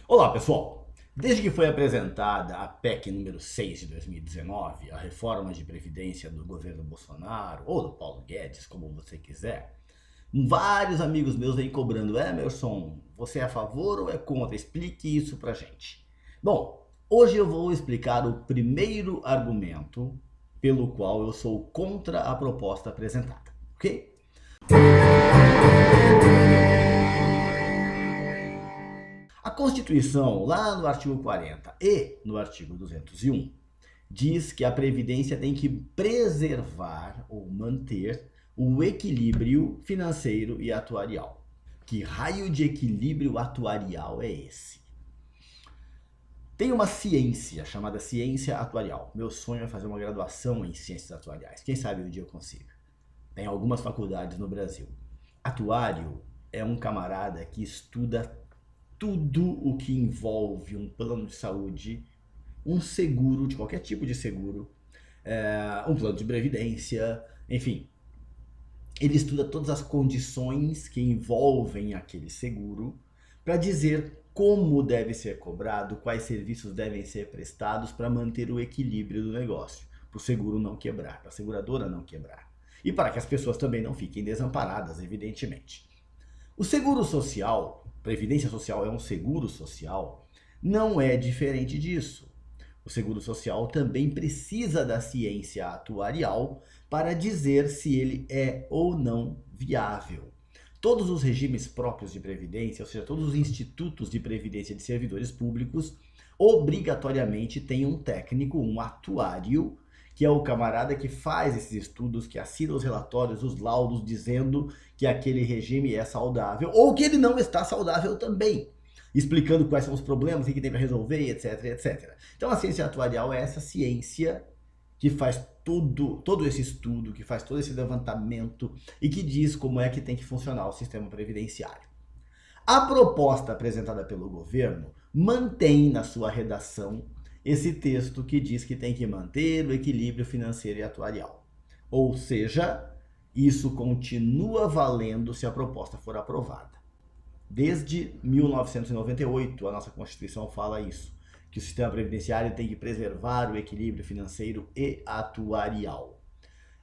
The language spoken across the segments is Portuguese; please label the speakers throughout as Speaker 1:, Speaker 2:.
Speaker 1: Olá, pessoal! Desde que foi apresentada a PEC número 6 de 2019, a reforma de previdência do governo Bolsonaro, ou do Paulo Guedes, como você quiser, vários amigos meus vêm cobrando: Emerson, você é a favor ou é contra? Explique isso pra gente. Bom, hoje eu vou explicar o primeiro argumento pelo qual eu sou contra a proposta apresentada, ok? A Constituição, lá no artigo 40 e no artigo 201, diz que a Previdência tem que preservar ou manter o equilíbrio financeiro e atuarial. Que raio de equilíbrio atuarial é esse? Tem uma ciência chamada ciência atuarial. Meu sonho é fazer uma graduação em ciências atuariais. Quem sabe um dia eu consiga. Tem algumas faculdades no Brasil. Atuário é um camarada que estuda tudo o que envolve um plano de saúde, um seguro, de qualquer tipo de seguro, um plano de previdência, enfim. Ele estuda todas as condições que envolvem aquele seguro para dizer como deve ser cobrado, quais serviços devem ser prestados para manter o equilíbrio do negócio, para o seguro não quebrar, para a seguradora não quebrar. E para que as pessoas também não fiquem desamparadas, evidentemente. O seguro social, previdência social é um seguro social, não é diferente disso. O seguro social também precisa da ciência atuarial para dizer se ele é ou não viável. Todos os regimes próprios de previdência, ou seja, todos os institutos de previdência de servidores públicos, obrigatoriamente têm um técnico, um atuário, que é o camarada que faz esses estudos, que assina os relatórios, os laudos, dizendo que aquele regime é saudável, ou que ele não está saudável também, explicando quais são os problemas, o que tem para resolver, etc, etc. Então a ciência atuarial é essa ciência que faz todo esse estudo, que faz todo esse levantamento e que diz como é que tem que funcionar o sistema previdenciário. A proposta apresentada pelo governo mantém na sua redação esse texto que diz que tem que manter o equilíbrio financeiro e atuarial. Ou seja, isso continua valendo se a proposta for aprovada. Desde 1998, a nossa Constituição fala isso, que o sistema previdenciário tem que preservar o equilíbrio financeiro e atuarial.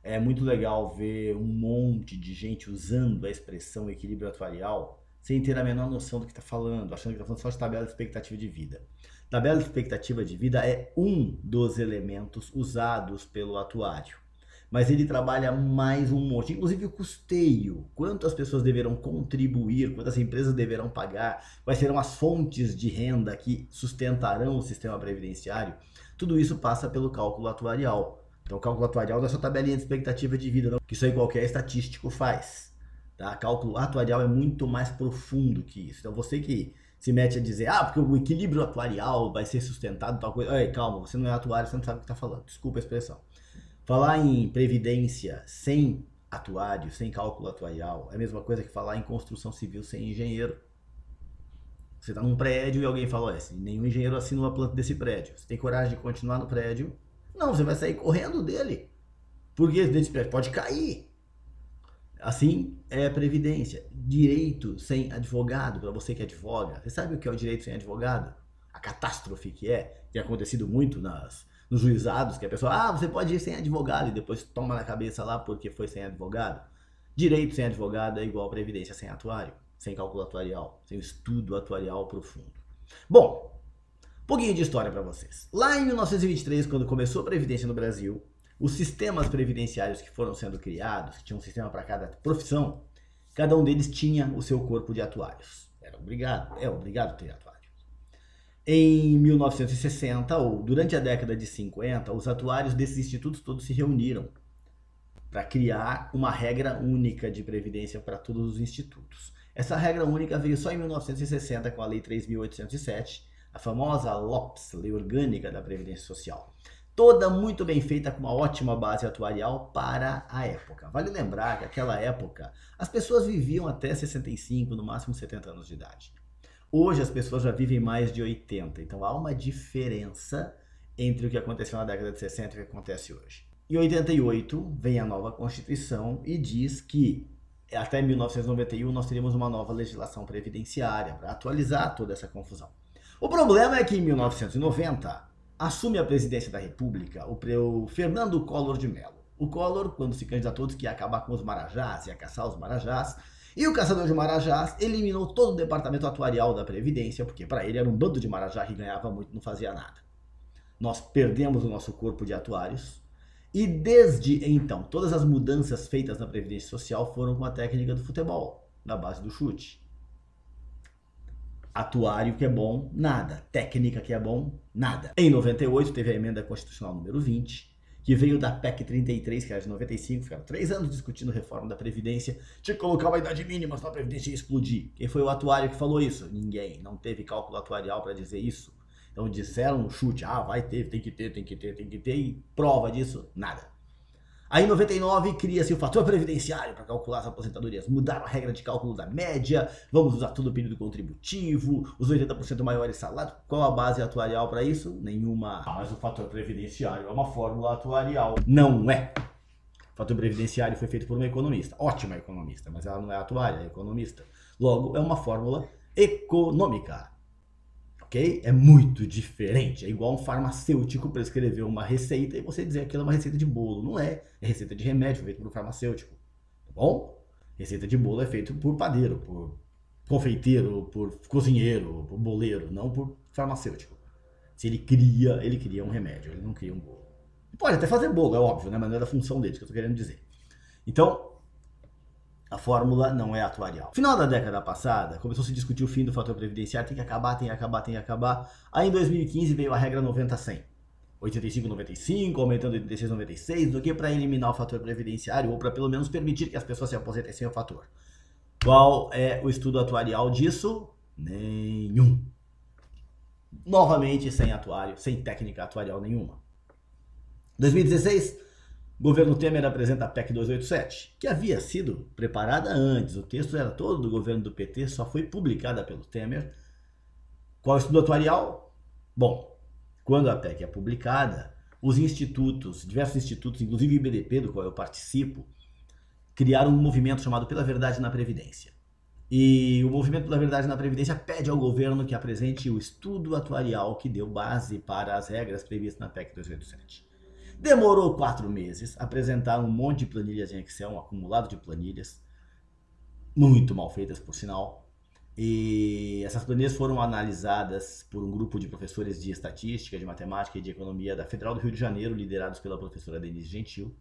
Speaker 1: É muito legal ver um monte de gente usando a expressão equilíbrio atuarial sem ter a menor noção do que está falando, achando que está falando só de tabela de expectativa de vida. Tabela de expectativa de vida é um dos elementos usados pelo atuário, mas ele trabalha mais um monte, inclusive o custeio, quanto as pessoas deverão contribuir, quantas empresas deverão pagar, quais serão as fontes de renda que sustentarão o sistema previdenciário, tudo isso passa pelo cálculo atuarial. Então o cálculo atuarial não é só tabelinha de expectativa de vida, não, que isso aí qualquer estatístico faz. Tá? Cálculo atuarial é muito mais profundo que isso. Então você que se mete a dizer, porque o equilíbrio atuarial vai ser sustentado, tal coisa. Ei, calma, você não é atuário, você não sabe o que está falando. Desculpa a expressão. Falar em previdência sem atuário, sem cálculo atuarial, é a mesma coisa que falar em construção civil sem engenheiro. Você está num prédio e alguém fala, nenhum engenheiro assina a planta desse prédio. Você tem coragem de continuar no prédio? Não, você vai sair correndo dele. Porque esse prédio pode cair. Assim é previdência. Direito sem advogado, para você que advoga. Você sabe o que é o direito sem advogado? A catástrofe que é, tem acontecido muito nos juizados, que a pessoa, você pode ir sem advogado, e depois toma na cabeça lá porque foi sem advogado. Direito sem advogado é igual a previdência sem atuário, sem cálculo atuarial, sem estudo atuarial profundo. Bom, um pouquinho de história para vocês. Lá em 1923, quando começou a previdência no Brasil, os sistemas previdenciários que foram sendo criados, que tinha um sistema para cada profissão, cada um deles tinha o seu corpo de atuários. É obrigado a ter atuário. Em 1960, ou durante a década de 50, os atuários desses institutos todos se reuniram para criar uma regra única de previdência para todos os institutos. Essa regra única veio só em 1960 com a Lei 3.807, a famosa LOPS, Lei Orgânica da Previdência Social. Toda muito bem feita, com uma ótima base atuarial para a época. Vale lembrar que naquela época as pessoas viviam até 65, no máximo 70 anos de idade. Hoje as pessoas já vivem mais de 80, então há uma diferença entre o que aconteceu na década de 60 e o que acontece hoje. Em 88 vem a nova Constituição e diz que até 1991 nós teríamos uma nova legislação previdenciária para atualizar toda essa confusão. O problema é que em 1990 assume a presidência da República o Fernando Collor de Mello. O Collor, quando se candidatou, disse que ia acabar com os marajás, ia caçar os marajás. E o caçador de marajás eliminou todo o departamento atuarial da Previdência, porque para ele era um bando de marajá que ganhava muito e não fazia nada. Nós perdemos o nosso corpo de atuários. E desde então, todas as mudanças feitas na Previdência Social foram com a técnica do futebol, na base do chute. Atuário que é bom, nada. Técnica que é bom, nada. Em 98 teve a emenda constitucional número 20, que veio da PEC 33, que era de 95, ficaram 3 anos discutindo reforma da Previdência, tinha que colocar uma idade mínima, senão a Previdência ia explodir. Quem foi o atuário que falou isso? Ninguém, não teve cálculo atuarial para dizer isso. Então disseram no chute, vai ter, tem que ter, e prova disso, nada. Aí em 99 cria-se o fator previdenciário para calcular as aposentadorias, mudaram a regra de cálculo da média, vamos usar todo o período contributivo, os 80% maiores salários. Qual a base atuarial para isso? Nenhuma. Mas o fator previdenciário é uma fórmula atuarial. Não é. O fator previdenciário foi feito por uma economista, ótima economista, mas ela não é atuária, é economista. Logo, é uma fórmula econômica. Okay? É muito diferente, é igual um farmacêutico prescrever uma receita e você dizer que aquilo é uma receita de bolo. Não é, é receita de remédio feito por um farmacêutico, tá bom? Receita de bolo é feito por padeiro, por confeiteiro, por cozinheiro, por boleiro, não por farmacêutico. Se ele cria um remédio, ele não cria um bolo. Pode até fazer bolo, é óbvio, né? Mas não é da função dele, que eu tô querendo dizer. Então, a fórmula não é atuarial. No final da década passada, começou a se discutir o fim do fator previdenciário, tem que acabar. Aí em 2015 veio a regra 90-100. 85-95, aumentando 86-96, do que para eliminar o fator previdenciário, ou para pelo menos permitir que as pessoas se aposentem sem o fator. Qual é o estudo atuarial disso? Nenhum. Novamente sem atuário, sem técnica atuarial nenhuma. 2016... governo Temer apresenta a PEC 287, que havia sido preparada antes. O texto era todo do governo do PT, só foi publicada pelo Temer. Qual é o estudo atuarial? Bom, quando a PEC é publicada, os institutos, diversos institutos, inclusive o IBDP, do qual eu participo, criaram um movimento chamado Pela Verdade na Previdência. E o movimento Pela Verdade na Previdência pede ao governo que apresente o estudo atuarial que deu base para as regras previstas na PEC 287. Demorou 4 meses, apresentaram um monte de planilhas em Excel, um acumulado de planilhas, muito mal feitas por sinal, e essas planilhas foram analisadas por um grupo de professores de estatística, de matemática e de economia da Federal do Rio de Janeiro, liderados pela professora Denise Gentil,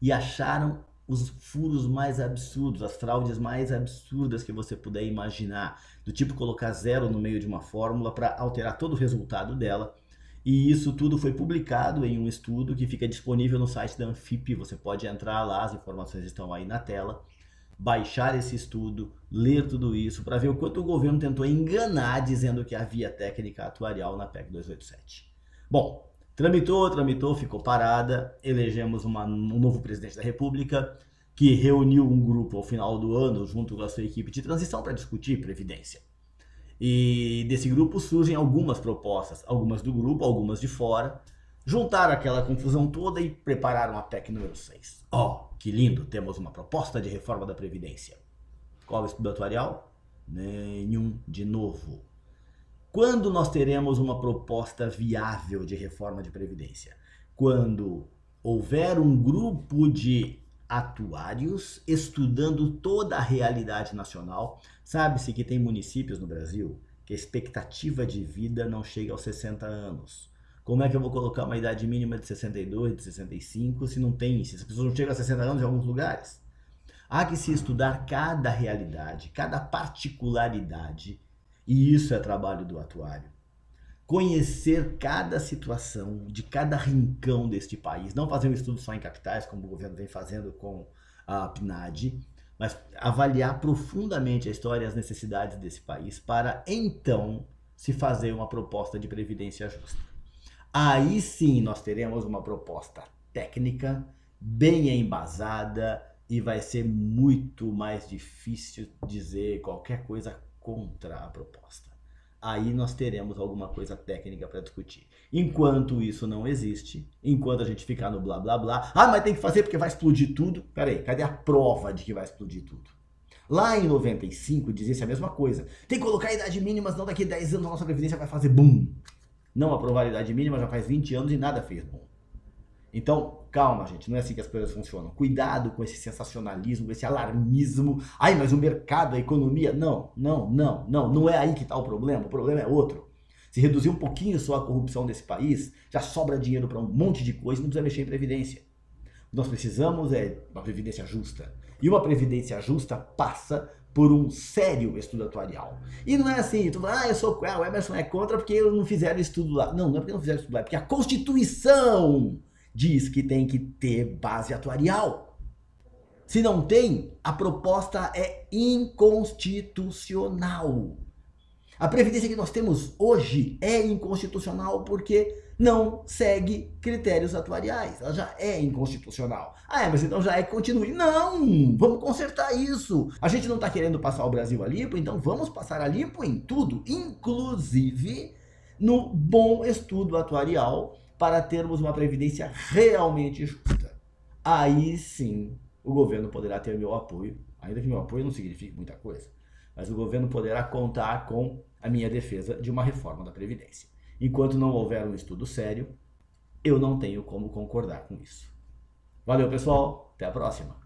Speaker 1: e acharam os furos mais absurdos, as fraudes mais absurdas que você puder imaginar, do tipo colocar zero no meio de uma fórmula para alterar todo o resultado dela. E isso tudo foi publicado em um estudo que fica disponível no site da Anfip. Você pode entrar lá, as informações estão aí na tela, baixar esse estudo, ler tudo isso, para ver o quanto o governo tentou enganar dizendo que havia técnica atuarial na PEC 287. Bom, tramitou, ficou parada, elegemos um novo presidente da República, que reuniu um grupo ao final do ano, junto com a sua equipe de transição, para discutir Previdência. E desse grupo surgem algumas propostas, algumas do grupo, algumas de fora. Juntaram aquela confusão toda e prepararam a PEC número 6. Que lindo, temos uma proposta de reforma da Previdência. Qual é o estudo atuarial? Nenhum, de novo. Quando nós teremos uma proposta viável de reforma de Previdência? Quando houver um grupo de atuários estudando toda a realidade nacional. Sabe-se que tem municípios no Brasil que a expectativa de vida não chega aos 60 anos. Como é que eu vou colocar uma idade mínima de 62, de 65, se não tem, se as pessoas não chegam a 60 anos em alguns lugares? Há que se estudar cada realidade, cada particularidade, e isso é trabalho do atuário. Conhecer cada situação de cada rincão deste país, não fazer um estudo só em capitais, como o governo vem fazendo com a PNAD, mas avaliar profundamente a história e as necessidades desse país para então se fazer uma proposta de previdência justa. Aí sim nós teremos uma proposta técnica, bem embasada, e vai ser muito mais difícil dizer qualquer coisa contra a proposta. Aí nós teremos alguma coisa técnica para discutir. Enquanto isso não existe, enquanto a gente ficar no blá blá blá, mas tem que fazer porque vai explodir tudo. Peraí, cadê a prova de que vai explodir tudo? Lá em 95 dizia-se a mesma coisa. Tem que colocar a idade mínima, senão daqui a 10 anos a nossa Previdência vai fazer boom. Não aprovar a idade mínima já faz 20 anos e nada fez boom. Então, calma, gente, não é assim que as coisas funcionam. Cuidado com esse sensacionalismo, esse alarmismo. Ai, mas o mercado, a economia... Não é aí que está o problema é outro. Se reduzir um pouquinho só a corrupção desse país, já sobra dinheiro para um monte de coisa e não precisa mexer em previdência. O que nós precisamos é uma previdência justa. E uma previdência justa passa por um sério estudo atuarial. E não é assim, tu fala, o Emerson é contra porque não fizeram estudo lá. Não é porque não fizeram estudo lá, é porque a Constituição diz que tem que ter base atuarial. Se não tem, a proposta é inconstitucional. A previdência que nós temos hoje é inconstitucional porque não segue critérios atuariais. Ela já é inconstitucional. Mas então já é que continue. Não! Vamos consertar isso. A gente não está querendo passar o Brasil a limpo, então vamos passar a limpo em tudo, inclusive no bom estudo atuarial, para termos uma previdência realmente justa. Aí sim o governo poderá ter meu apoio, ainda que meu apoio não signifique muita coisa, mas o governo poderá contar com a minha defesa de uma reforma da Previdência. Enquanto não houver um estudo sério, eu não tenho como concordar com isso. Valeu, pessoal. Até a próxima.